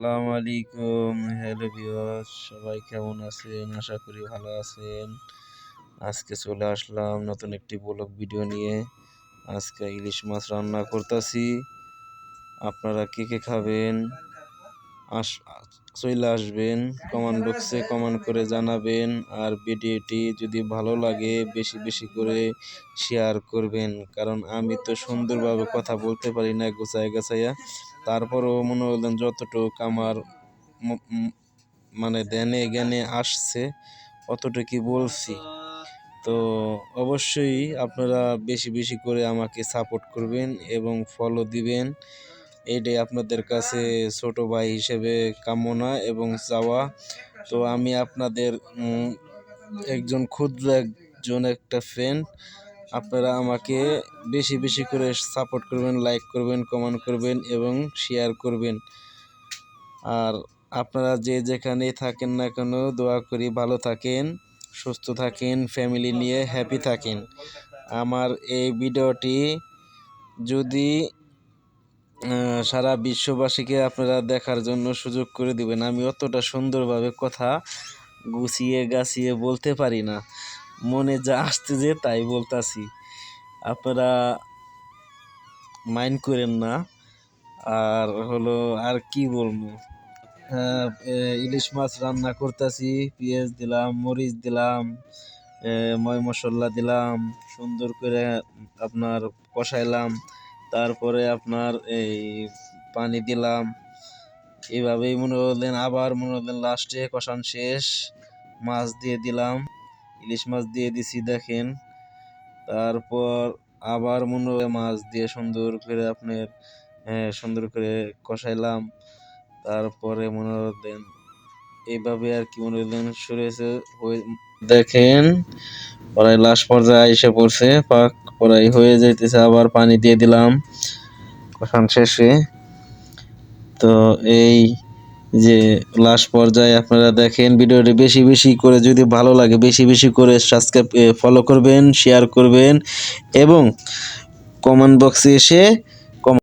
আসসালামু আলাইকুম। Hello viewers, সবাই কেমন আছেন? আশা করি ভালো আছেন। আজকে চলে আসলাম নতুন একটি ব্লগ ভিডিও নিয়ে। আজকে ইলিশ মাছ রান্না করতেছি। আপনারা কে কে খাবেন আস চলে আসবেন, কমেন্ট বক্সে কমেন্ট করে জানাবেন। আর ভিডিওটি যদি ভালো লাগে বেশি বেশি করে শেয়ার করবেন, কারণ আমি তো সুন্দরভাবে কথা বলতে পারি না গোছায় গাছাইয়া। তারপরও মনে হলেন যতটুকু আমার মানে ধ্যানে জ্ঞানে আসছে অতটুকু বলছি। তো অবশ্যই আপনারা বেশি বেশি করে আমাকে সাপোর্ট করবেন এবং ফলো দিবেন। এটাই আপনাদের কাছে ছোট ভাই হিসেবে কামনা এবং চাওয়া। তো আমি আপনাদের একজন ক্ষুদ্র একটা ফ্রেন্ড। আপনারা আমাকে বেশি বেশি করে সাপোর্ট করবেন, লাইক করবেন, কমেন্ট করবেন এবং শেয়ার করবেন। আর আপনারা যে যেখানেই থাকেন না কেন, দোয়া করি ভালো থাকেন, সুস্থ থাকেন, ফ্যামিলি নিয়ে হ্যাপি থাকেন। আমার এই ভিডিওটি যদি সারা বিশ্ববাসীকে আপনারা দেখার জন্য সুযোগ করে দিবেন। আমি অতটা সুন্দরভাবে কথা গুছিয়ে গাছিয়ে বলতে পারি না, মনে যা আসতে যে তাই বলতাছি, আপনারা মাইন্ড করেন না। আর হলো আর কি বলবো, ইলিশ মাছ রান্না করতেছি, পেঁয়াজ দিলাম, মরিচ দিলাম, ময় মশলা দিলাম, সুন্দর করে আপনার কষাইলাম। তারপরে আপনার এই পানি দিলাম। এইভাবেই মনে করলেন, আবার মনে করলেন লাস্টে কষান শেষ, মাছ দিয়ে দিলাম, ইলিশ মাছ দিয়ে দিছি দেখেন। তারপর আবার মনে হয় মাছ দিয়ে সুন্দর করে আপনার সুন্দর করে কষাইলাম। তারপরে মনে করলেন এইভাবে আর কি মনে করলেন সরেছে দেখেন, প্রায় লাস্ট পর্যায়ে এসে পড়ছে, পাক প্রায় হয়ে যাইতেছে, আবার পানি দিয়ে দিলাম কষান শেষে। তো এই যে লাস্ট পর্যায়ে আপনারা দেখেন, ভিডিওটি বেশি বেশি করে যদি ভালো লাগে বেশি বেশি করে সাবস্ক্রাইব ফলো করবেন, শেয়ার করবেন এবং কমেন্ট বক্সে এসে